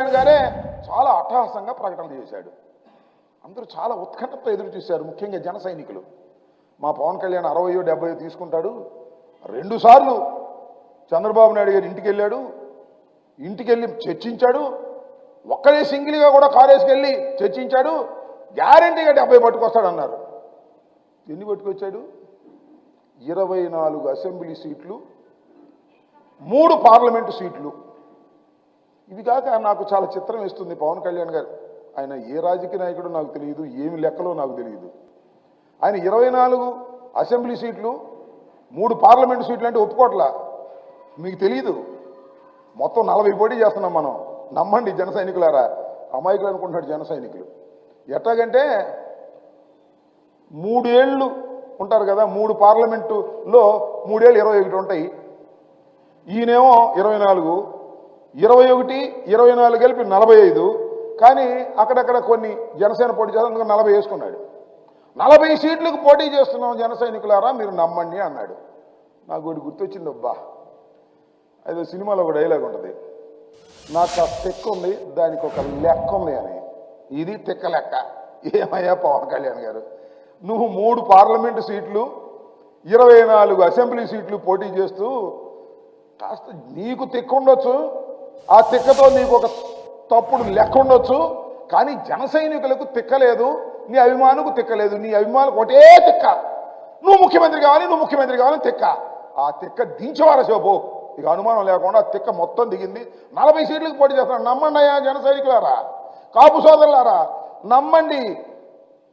గారే చాలా అట్టహాసంగా ప్రకటన చేశాడు. అందరూ చాలా ఉత్కంఠతో ఎదురు చూశారు, ముఖ్యంగా జన సైనికులు. మా పవన్ కళ్యాణ్ 60 70 తీసుకుంటాడు. 2 సార్లు చంద్రబాబు నాయుడు గారు ఇంటికి వెళ్ళాడు, ఇంటికి వెళ్ళి చర్చించాడు, ఒక్కడే సింగిల్గా కూడా కారేసుకెళ్ళి చర్చించాడు, గ్యారంటీగా 70 పట్టుకొస్తాడు అన్నారు. ఎన్ని పట్టుకొచ్చాడు? 24 అసెంబ్లీ సీట్లు, 3 పార్లమెంటు సీట్లు. ఇది కాక నాకు చాలా చిత్రం ఇస్తుంది పవన్ కళ్యాణ్ గారు. ఆయన ఏ రాజకీయ నాయకుడు నాకు తెలియదు, ఏమి లెక్కలో నాకు తెలియదు. ఆయన 24 అసెంబ్లీ సీట్లు, 3 పార్లమెంటు సీట్లు అంటే ఒప్పుకోట్లా. మీకు తెలియదు, మొత్తం 40 పోటీ చేస్తున్నాం మనం. నమ్మండి జన సైనికులారా, అమాయకులు అనుకుంటున్నాడు జన సైనికులు. ఎట్లాగంటే 3 ఏళ్ళు ఉంటారు కదా, 3 పార్లమెంటులో 3 ఏళ్ళు 21 ఉంటాయి. ఈయనేమో 24, 21, 24 కలిపి 45. కానీ అక్కడక్కడ కొన్ని జనసేన పోటీ చేస్తారు, అందుకని 40 వేసుకున్నాడు. 40 సీట్లకు పోటీ చేస్తున్నాం జన సైనికులారా, మీరు నమ్మండి అన్నాడు. నాకు ఒకటి గుర్తొచ్చింది, అబ్బా, అదే సినిమాలో ఒక డైలాగ్ ఉంటుంది, నాకు ఆ తిక్క ఉంది, దానికి ఒక లెక్క ఉంది అని. ఇది తిక్క లెక్క. ఏమయ్యా పవన్ కళ్యాణ్ గారు, నువ్వు 3 పార్లమెంటు సీట్లు, 24 అసెంబ్లీ సీట్లు పోటీ చేస్తూ కాస్త నీకు తిక్క ఉండొచ్చు, ఆ తిక్కతో నీకు ఒక తప్పుడు లెక్క ఉండొచ్చు, కానీ జన సైనికులకు తిక్కలేదు, నీ అభిమానులకు తిక్కలేదు. నీ అభిమానులకు ఒకటే తిక్క, నువ్వు ముఖ్యమంత్రి కావాలి, నువ్వు ముఖ్యమంత్రి కావాలని తిక్క. ఆ తిక్క దించేవారా శోభు, ఇక అనుమానం లేకుండా ఆ తిక్క మొత్తం దిగింది. 40 సీట్లకు పోటీ చేస్తున్నాడు. నమ్మండి అయ్యా జన సైనికులారా, కాపు సోదరులారా, నమ్మండి.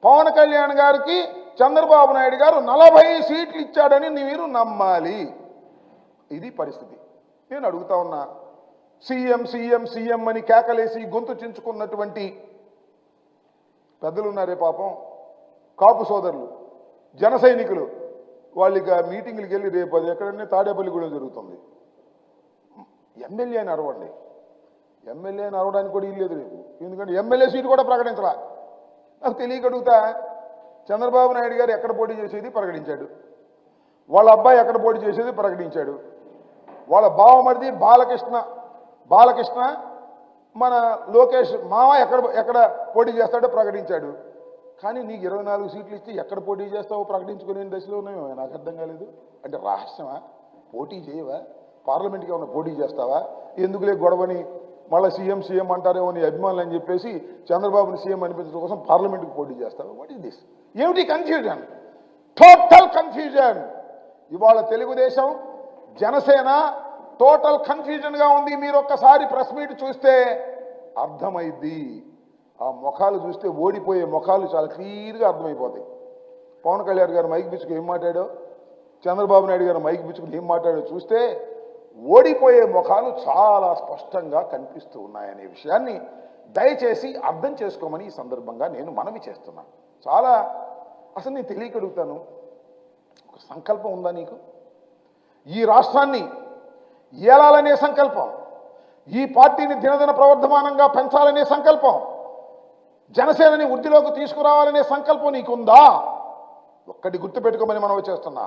పవన్ కళ్యాణ్ గారికి చంద్రబాబు నాయుడు గారు 40 సీట్లు ఇచ్చాడని మీరు నమ్మాలి. ఇది పరిస్థితి. నేను అడుగుతా ఉన్నా, సీఎం సీఎం సీఎం అని కేకలేసి గొంతు చించుకున్నటువంటి పెద్దలు ఉన్నారే పాపం, కాపు సోదరులు, జన సైనికులు, వాళ్ళకి ఆ మీటింగ్లకు వెళ్ళి రేపు అది ఎక్కడన్నా తాడేపల్లిగూడెం జరుగుతుంది. ఎమ్మెల్యే అని అరవండి, ఎమ్మెల్యే అని అరవడానికి కూడా ఇల్లేదు రేపు, ఎందుకంటే ఎమ్మెల్యే సీటు కూడా ప్రకటించరా. నాకు తెలియక అడుగుతా, చంద్రబాబు నాయుడు గారు ఎక్కడ పోటీ చేసేది ప్రకటించాడు, వాళ్ళ అబ్బాయి ఎక్కడ పోటీ చేసేది ప్రకటించాడు, వాళ్ళ బావమరిది బాలకృష్ణ మన లోకేష్ మామ ఎక్కడ పోటీ చేస్తాడో ప్రకటించాడు. కానీ నీకు 24 సీట్లు ఇచ్చి ఎక్కడ పోటీ చేస్తావో ప్రకటించుకునే దశలో ఉన్నాయో నాకు అర్థం కాలేదు. అంటే రహస్యమా? పోటీ చేయవా? పార్లమెంట్కి ఏమన్నా పోటీ చేస్తావా? ఎందుకులే గొడవని మళ్ళీ సీఎం అంటారేమో నీ అభిమానులు అని చెప్పేసి చంద్రబాబుని సీఎం అనిపించడం కోసం పార్లమెంట్కి పోటీ చేస్తావా? What is this? ఏమిటి కన్ఫ్యూజన్? Total confusion. ఇవాళ తెలుగుదేశం జనసేన టోటల్ కన్ఫ్యూజన్గా ఉంది. మీరు ఒక్కసారి ప్రెస్ మీట్ చూస్తే అర్థమైద్ది. ఆ ముఖాలు చూస్తే ఓడిపోయే ముఖాలు చాలా క్లియర్గా అర్థమైపోతాయి. పవన్ కళ్యాణ్ గారు మైక్ పిచ్చుకు ఏం మాట్లాడో, చంద్రబాబు నాయుడు గారు మైక్ పిచ్చుకుని ఏం మాట్లాడో చూస్తే ఓడిపోయే ముఖాలు చాలా స్పష్టంగా కనిపిస్తూ ఉన్నాయనే విషయాన్ని దయచేసి అర్థం చేసుకోమని ఈ సందర్భంగా నేను మనవి చేస్తున్నాను. చాలా అసలు నేను తెలియకడుగుతాను, ఒక సంకల్పం ఉందా నీకు? ఈ రాష్ట్రాన్ని ఏలాలనే సంకల్పం, ఈ పార్టీని దినదిన ప్రవర్ధమానంగా పెంచాలనే సంకల్పం, జనసేనని వృద్ధిలోకి తీసుకురావాలనే సంకల్పం నీకుందా? ఒక్కటి గుర్తుపెట్టుకోమని మనం చేస్తున్నా.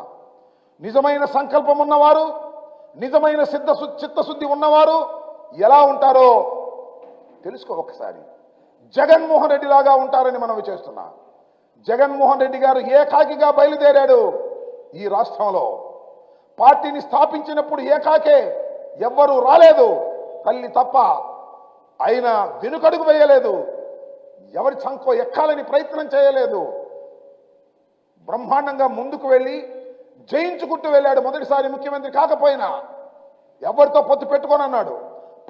నిజమైన సంకల్పం ఉన్నవారు, నిజమైన చిత్తశుద్ధి ఉన్నవారు ఎలా ఉంటారో తెలుసుకో ఒక్కసారి. జగన్మోహన్ రెడ్డి లాగా ఉంటారని మనం చేస్తున్నా. జగన్మోహన్ రెడ్డి గారు ఏకాకిగా బయలుదేరాడు ఈ రాష్ట్రంలో. పార్టీని స్థాపించినప్పుడు ఏకాకే, ఎవ్వరూ రాలేదు, తల్లి తప్ప. ఆయన వెనుకడుగు వేయలేదు, ఎవరి చంకో ఎక్కాలని ప్రయత్నం చేయలేదు. బ్రహ్మాండంగా ముందుకు వెళ్ళి జయించుకుంటూ వెళ్ళాడు. మొదటిసారి ముఖ్యమంత్రి కాకపోయినా ఎవరితో పొత్తు పెట్టుకోనన్నాడు,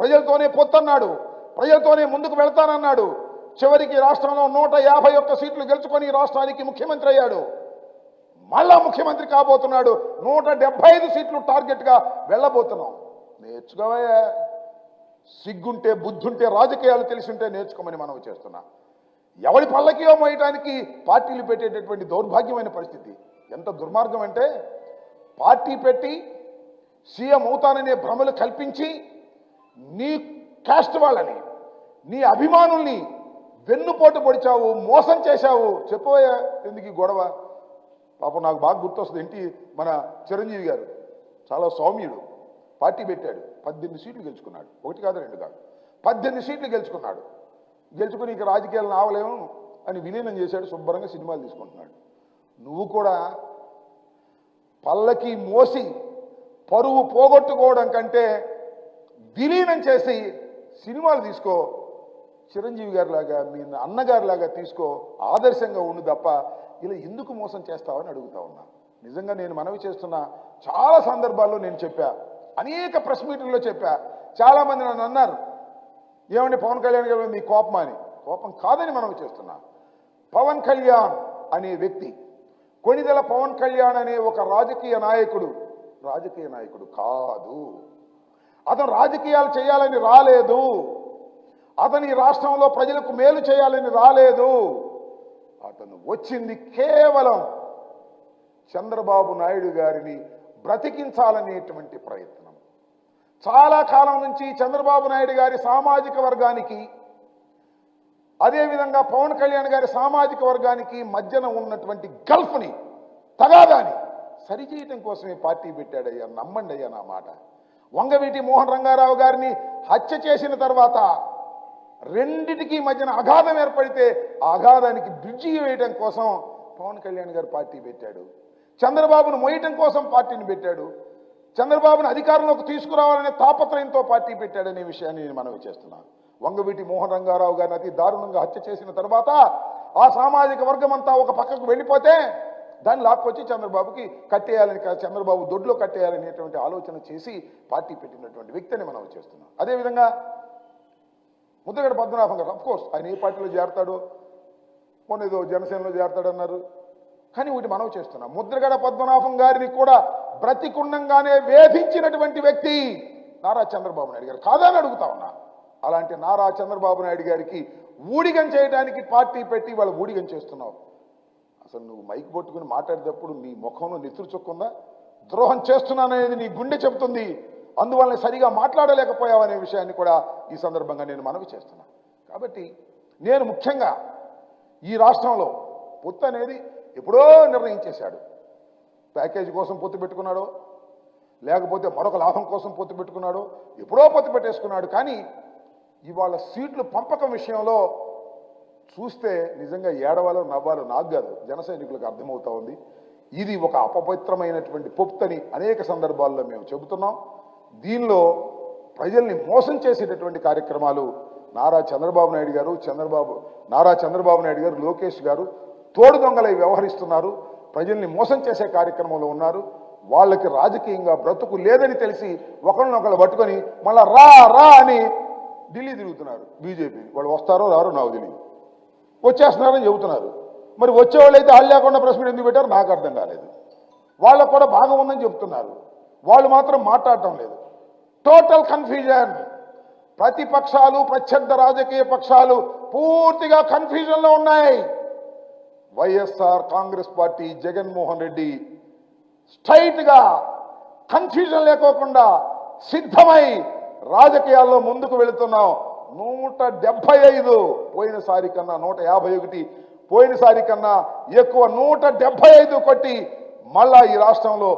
ప్రజలతోనే పొత్తు అన్నాడు, ప్రజలతోనే ముందుకు వెళ్తానన్నాడు. చివరికి రాష్ట్రంలో 151 సీట్లు గెలుచుకొని రాష్ట్రానికి ముఖ్యమంత్రి అయ్యాడు. మళ్ళా ముఖ్యమంత్రి కాబోతున్నాడు. 175 సీట్లు టార్గెట్గా వెళ్ళబోతున్నాం. నేర్చుకోవయ్యా, సిగ్గుంటే బుద్ధుంటే రాజకీయాలు తెలిసి ఉంటే నేర్చుకోమని మనం చేస్తున్నా. ఎవరి పల్లకియో మోయటానికి పార్టీలు పెట్టేటటువంటి దౌర్భాగ్యమైన పరిస్థితి. ఎంత దుర్మార్గం అంటే, పార్టీ పెట్టి సీఎం అవుతాననే భ్రమలు కల్పించి నీ క్యాస్ట్ వాళ్ళని, నీ అభిమానుల్ని వెన్నుపోటు పొడిచావు, మోసం చేశావు. చెప్పబోయా ఎందుకు ఈ గొడవ? పాపం నాకు బాగా గుర్తొస్తుంది, మన చిరంజీవి గారు చాలా సౌమ్యుడు, పార్టీ పెట్టాడు, 18 సీట్లు గెలుచుకున్నాడు. 1 కాదు 2 కాదు. 18 సీట్లు గెలుచుకున్నాడు. గెలుచుకుని ఇక రాజకీయాలు ఆవలేము అని విలీనం చేశాడు. శుభ్రంగా సినిమాలు తీసుకుంటున్నాడు. నువ్వు కూడా పల్లకి మోసి పరువు పోగొట్టుకోవడం కంటే విలీనం చేసి సినిమాలు తీసుకో, చిరంజీవి గారి లాగా మీ అన్నగారిలాగా తీసుకో, ఆదర్శంగా ఉండు తప్ప ఇలా ఎందుకు మోసం చేస్తావని అడుగుతా ఉన్నా. నిజంగా నేను మనవి చేస్తున్నా. చాలా సందర్భాల్లో నేను చెప్పా, అనేక ప్రెస్ మీటింగ్లో చెప్పా. చాలామంది నన్ను అన్నారు, ఏమండి పవన్ కళ్యాణ్ గారు మీ కోపమా అని. కోపం కాదని మనవి చేస్తున్నా. పవన్ కళ్యాణ్ అనే వ్యక్తి, కొణిదెల పవన్ కళ్యాణ్ అనే ఒక రాజకీయ నాయకుడు కాదు. అతను రాజకీయాలు చేయాలని రాలేదు. అతని రాష్ట్రంలో ప్రజలకు మేలు చేయాలని రాలేదు. అతను వచ్చింది కేవలం చంద్రబాబు నాయుడు గారిని బ్రతికించాలనేటువంటి ప్రయత్నం. చాలా కాలం నుంచి చంద్రబాబు నాయుడు గారి సామాజిక వర్గానికి, అదేవిధంగా పవన్ కళ్యాణ్ గారి సామాజిక వర్గానికి మధ్యన ఉన్నటువంటి గల్ఫ్ని, తగాదాని సరిచేయటం కోసమే పార్టీ పెట్టాడయ్యా. నమ్మండి అయ్యా నా మాట. వంగవీటి మోహన్ రంగారావు గారిని హత్య చేసిన తర్వాత రెండిటికి మధ్యన అగాధం ఏర్పడితే ఆ అగాధానికి బ్రిడ్జి వేయడం కోసం పవన్ కళ్యాణ్ గారు పార్టీ పెట్టాడు. చంద్రబాబును మోయటం కోసం పార్టీని పెట్టాడు. చంద్రబాబును అధికారంలోకి తీసుకురావాలనే తాపత్రయంతో పార్టీ పెట్టాడనే విషయాన్ని నేను మనవి చేస్తున్నాను. వంగవీటి మోహన్ రంగారావు గారిని అతి దారుణంగా హత్య చేసిన తర్వాత ఆ సామాజిక వర్గం అంతా ఒక పక్కకు వెళ్ళిపోతే దాన్ని లాక్కొచ్చి చంద్రబాబుకి కట్టేయాలని, చంద్రబాబు దొడ్లో కట్టేయాలనేటువంటి ఆలోచన చేసి పార్టీ పెట్టినటువంటి వ్యక్తిని మనం చేస్తున్నాం. అదేవిధంగా ముద్రగడ పద్మనాభం గారు, అఫ్కోర్స్ ఆయన ఏ పార్టీలో చేరతాడో, ఏదో జనసేనలో చేరతాడన్నారు. కానీ వీటి మనవి చేస్తున్నాం. ముద్రగడ పద్మనాభం గారిని కూడా బ్రతికుండంగానే వేధించినటువంటి వ్యక్తి నారా చంద్రబాబు నాయుడు గారు కాదని అడుగుతా ఉన్నా. అలాంటి నారా చంద్రబాబు నాయుడు గారికి ఊడిగం చేయడానికి పార్టీ పెట్టి వాళ్ళు ఊడిగం చేస్తున్నావు. అసలు నువ్వు మైక్ పట్టుకుని మాట్లాడేటప్పుడు నీ ముఖంలో నెత్తురు చొక్కుందా? ద్రోహం చేస్తున్నాననేది నీ గుండె చెబుతుంది. అందువల్ల సరిగా మాట్లాడలేకపోయావనే విషయాన్ని కూడా ఈ సందర్భంగా నేను మనవి చేస్తున్నాను. కాబట్టి నేను ముఖ్యంగా ఈ రాష్ట్రంలో పొత్తు అనేది ఎప్పుడో నిర్ణయించేశాడు. ప్యాకేజీ కోసం పొత్తు పెట్టుకున్నాడో, లేకపోతే మరొక లాభం కోసం పొత్తు పెట్టుకున్నాడో, ఎప్పుడో పొత్తు పెట్టేసుకున్నాడు. కానీ ఇవాళ సీట్లు పంపకం విషయంలో చూస్తే నిజంగా ఏడవాలో నవ్వాలో నాకు కాదు, జన సైనికులకు అర్థమవుతా ఉంది. ఇది ఒక అపవిత్రమైనటువంటి పొత్తని అనేక సందర్భాల్లో మేము చెబుతున్నాం. దీనిలో ప్రజల్ని మోసం చేసేటటువంటి కార్యక్రమాలు నారా చంద్రబాబు నాయుడు గారు, లోకేష్ గారు తోడు దొంగలై వ్యవహరిస్తున్నారు. ప్రజల్ని మోసం చేసే కార్యక్రమంలో ఉన్నారు. వాళ్ళకి రాజకీయంగా బ్రతుకు లేదని తెలిసి ఒకరినొకరు పట్టుకొని మళ్ళా రా రా అని ఢిల్లీ తిరుగుతున్నారు. బీజేపీ వాళ్ళు వస్తారో రారో నాకు తెలియదు, వచ్చేస్తున్నారని చెబుతున్నారు. మరి వచ్చేవాళ్ళు అయితే వాళ్ళు లేకుండా ప్రెస్ మీట్ ఎందుకు పెట్టారు నాకు అర్థం కాలేదు. వాళ్ళకు కూడా భాగం ఉందని చెప్తున్నారు, వాళ్ళు మాత్రం మాట్లాడటం లేదు. Total confusion. ప్రతిపక్షాలు, ప్రత్యర్థ రాజకీయ పక్షాలు పూర్తిగా కన్ఫ్యూజన్లో ఉన్నాయి. వైఎస్ఆర్ కాంగ్రెస్ పార్టీ, జగన్మోహన్ రెడ్డి స్ట్రైట్గా కన్ఫ్యూజన్ లేకోకుండా సిద్ధమై రాజకీయాల్లో ముందుకు వెళుతున్నాం. 175 పోయినసారి కన్నా 151, పోయినసారి కన్నా ఎక్కువ 175 కొట్టి మళ్ళా ఈ రాష్ట్రంలో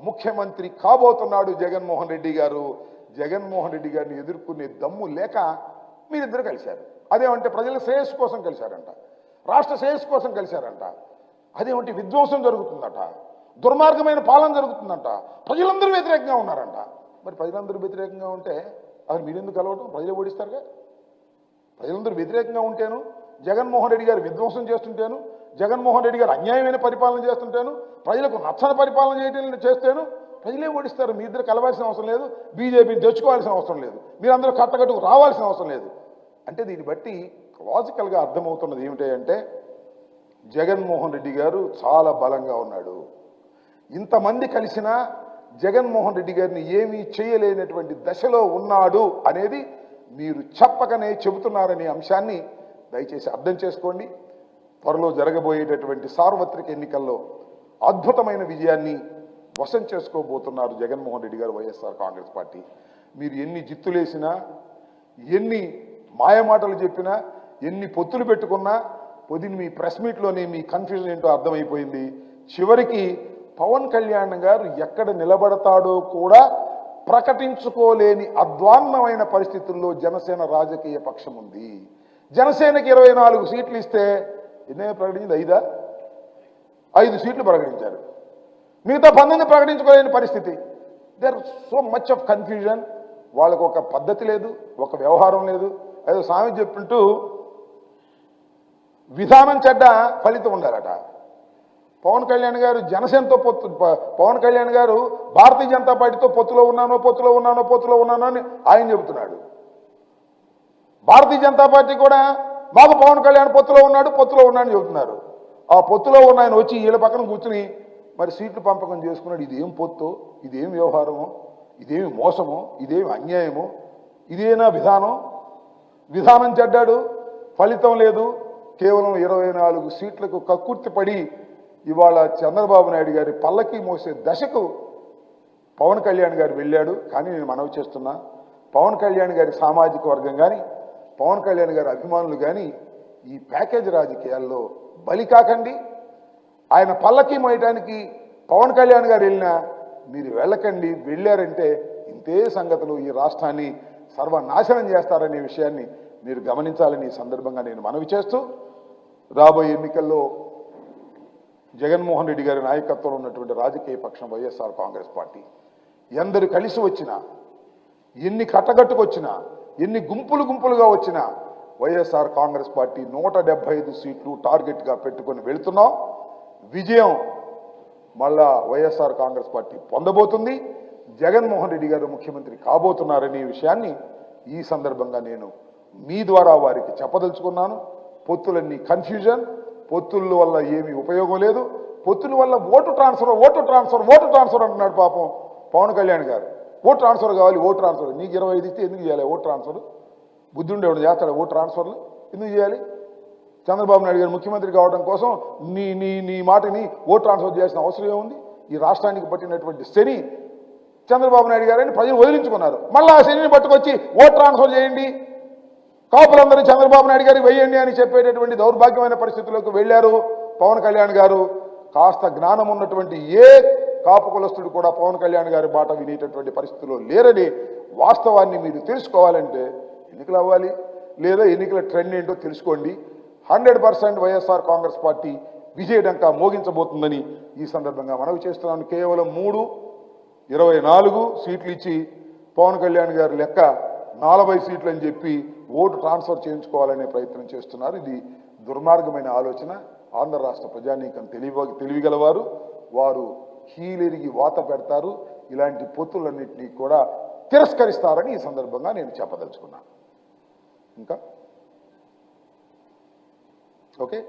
ముఖ్యమంత్రి కాబోతున్నాడు జగన్మోహన్ రెడ్డి గారు. జగన్మోహన్ రెడ్డి గారిని ఎదుర్కొనే దమ్ము లేక మీరిద్దరు కలిశారు. అదేమంటే ప్రజల శ్రేయస్సు కోసం కలిశారంట, రాష్ట్ర శ్రేయస్సు కోసం కలిశారంట. అదేమంటే విధ్వంసం జరుగుతుందట, దుర్మార్గమైన పాలన జరుగుతుందంట, ప్రజలందరూ వ్యతిరేకంగా ఉన్నారంట. మరి ప్రజలందరూ వ్యతిరేకంగా ఉంటే అసలు మీరెందుకు కలవటం? ప్రజలు ఓడిస్తారుగా. ప్రజలందరూ వ్యతిరేకంగా ఉంటేను, జగన్మోహన్ రెడ్డి గారు విధ్వంసం చేస్తుంటేను, జగన్మోహన్ రెడ్డి గారు అన్యాయమైన పరిపాలన చేస్తుంటేను, ప్రజలకు నచ్చని పరిపాలన చేయడం చేస్తేను ప్రజలే ఓడిస్తారు. మీ ఇద్దరు కలవాల్సిన అవసరం లేదు, బీజేపీని తెచ్చుకోవాల్సిన అవసరం లేదు, మీరందరూ కట్టకట్టుకు రావాల్సిన అవసరం లేదు. అంటే దీన్ని బట్టి లాజికల్గా అర్థమవుతున్నది ఏమిటంటే జగన్మోహన్ రెడ్డి గారు చాలా బలంగా ఉన్నాడు. ఇంతమంది కలిసినా జగన్మోహన్ రెడ్డి గారిని ఏమీ చేయలేనటువంటి దశలో ఉన్నాడు అనేది మీరు చెప్పకనే చెబుతున్నారనే అంశాన్ని దయచేసి అర్థం చేసుకోండి. త్వరలో జరగబోయేటటువంటి సార్వత్రిక ఎన్నికల్లో అద్భుతమైన విజయాన్ని వశం చేసుకోబోతున్నారు జగన్మోహన్ రెడ్డి గారు, వైఎస్ఆర్ కాంగ్రెస్ పార్టీ. మీరు ఎన్ని జిత్తులేసినా, ఎన్ని మాయమాటలు చెప్పినా, ఎన్ని పొత్తులు పెట్టుకున్నా పొద్దున్న మీ ప్రెస్ మీట్లోనే మీ కన్ఫ్యూజన్ ఏంటో అర్థమైపోయింది. చివరికి పవన్ కళ్యాణ్ గారు ఎక్కడ నిలబడతాడో కూడా ప్రకటించుకోలేని అధ్వాన్నమైన పరిస్థితుల్లో జనసేన రాజకీయ పక్షం ఉంది. జనసేనకి 24 సీట్లు ఇస్తే ఎన్నే ప్రకటించింది? 5 సీట్లు ప్రకటించారు. మిగతా 19 ప్రకటించుకోలేని పరిస్థితి. There so much of confusion. వాళ్ళకు ఒక పద్ధతి లేదు, ఒక వ్యవహారం లేదు. ఏదో స్వామి చెప్పింటూ విధానం చెడ్డ, ఫలితం ఉండాలట. పవన్ కళ్యాణ్ గారు జనసేనతో పవన్ కళ్యాణ్ గారు భారతీయ జనతా పార్టీతో పొత్తులో ఉన్నానో అని ఆయన చెబుతున్నాడు. భారతీయ జనతా పార్టీ కూడా మాకు పవన్ కళ్యాణ్ పొత్తులో ఉన్నాడని చెబుతున్నారు. ఆ పొత్తులో ఉన్న ఆయన వచ్చి వీళ్ళ పక్కన కూర్చుని మరి సీట్లు పంపకం చేసుకున్నాడు. ఇదేం పొత్తు, ఇదేం వ్యవహారమో, ఇదేమి మోసమో, ఇదేమి అన్యాయమో, ఇదేనా విధానం చెడ్డాడు, ఫలితం లేదు. కేవలం 24 సీట్లకు కక్కుర్తి పడి ఇవాళ చంద్రబాబు నాయుడు గారి పల్లకి మోసే దశకు పవన్ కళ్యాణ్ గారు వెళ్ళాడు. కానీ నేను మనవి చేస్తున్నా, పవన్ కళ్యాణ్ గారి సామాజిక వర్గం కానీ, పవన్ కళ్యాణ్ గారి అభిమానులు కానీ ఈ ప్యాకేజ్ రాజకీయాల్లో బలి కాకండి. ఆయన పల్లకి మోయటానికి పవన్ కళ్యాణ్ గారు వెళ్ళినా మీరు వెళ్ళకండి. వెళ్ళారంటే ఇంతే సంగతులు ఈ రాష్ట్రాన్ని సర్వనాశనం చేస్తారనే విషయాన్ని మీరు గమనించాలని ఈ సందర్భంగా నేను మనవి చేస్తూ, రాబోయే ఎన్నికల్లో జగన్మోహన్ రెడ్డి గారి నాయకత్వంలో ఉన్నటువంటి రాజకీయ పక్షం వైఎస్ఆర్ కాంగ్రెస్ పార్టీ ఎందరు కలిసి వచ్చినా, ఎన్ని కట్టగట్టుకొచ్చినా, ఎన్ని గుంపులుగా వచ్చినా వైఎస్ఆర్ కాంగ్రెస్ పార్టీ 175 సీట్లు టార్గెట్గా పెట్టుకొని వెళుతున్నాం. విజయం మళ్ళా వైఎస్ఆర్ కాంగ్రెస్ పార్టీ పొందబోతుంది. జగన్మోహన్ రెడ్డి గారు ముఖ్యమంత్రి కాబోతున్నారనే విషయాన్ని ఈ సందర్భంగా నేను మీ ద్వారా వారికి చెప్పదలుచుకున్నాను. పొత్తులన్నీ కన్ఫ్యూజన్, పొత్తుల వల్ల ఏమీ ఉపయోగం లేదు. పొత్తుల వల్ల ఓటు ట్రాన్స్ఫర్ అంటున్నాడు పాపం పవన్ కళ్యాణ్ గారు. ఓటు ట్రాన్స్ఫర్ కావాలి, ఓటు ట్రాన్స్ఫర్. నీకు 25 ఇస్తే ఎందుకు చేయాలి ఓటు ట్రాన్స్ఫర్? బుద్ధి ఉండేవాడు చేస్తాడు ఓటు ట్రాన్స్ఫర్లు ఎందుకు చేయాలి? చంద్రబాబు నాయుడు గారు ముఖ్యమంత్రి కావడం కోసం నీ మాటని ఓటు ట్రాన్స్ఫర్ చేయాల్సిన అవసరం ఏముంది? ఈ రాష్ట్రానికి పట్టినటువంటి శని చంద్రబాబు నాయుడు గారని ప్రజలు వదిలించుకున్నారు. మళ్ళీ ఆ శనిని పట్టుకొచ్చి ఓటు ట్రాన్స్ఫర్ చేయండి, కాపులందరూ చంద్రబాబు నాయుడు గారికి వెయ్యండి అని చెప్పేటటువంటి దౌర్భాగ్యమైన పరిస్థితుల్లోకి వెళ్ళారు పవన్ కళ్యాణ్ గారు. కాస్త జ్ఞానం ఉన్నటువంటి ఏ కాపు కులస్తుడు కూడా పవన్ కళ్యాణ్ గారి బాట వినేటటువంటి పరిస్థితుల్లో లేరని వాస్తవాన్ని మీరు తెలుసుకోవాలంటే ఎన్నికలు అవ్వాలి, లేదా ఎన్నికల ట్రెండ్ ఏంటో తెలుసుకోండి. 100% వైఎస్ఆర్ కాంగ్రెస్ పార్టీ విజయడంకా మోగించబోతుందని ఈ సందర్భంగా మనవి చేస్తున్నాను. కేవలం 24 సీట్లు ఇచ్చి పవన్ కళ్యాణ్ గారి లెక్క 40 సీట్లు అని చెప్పి ఓటు ట్రాన్స్ఫర్ చేయించుకోవాలనే ప్రయత్నం చేస్తున్నారు. ఇది దుర్మార్గమైన ఆలోచన. ఆంధ్ర రాష్ట్ర ప్రజానీకం తెలివిగలవారు, వారు కీలెరిగి వాత పెడతారు. ఇలాంటి పొత్తులన్నింటినీ కూడా తిరస్కరిస్తారని ఈ సందర్భంగా నేను చెప్పదలుచుకున్నాను. ఇంకా ఓకే.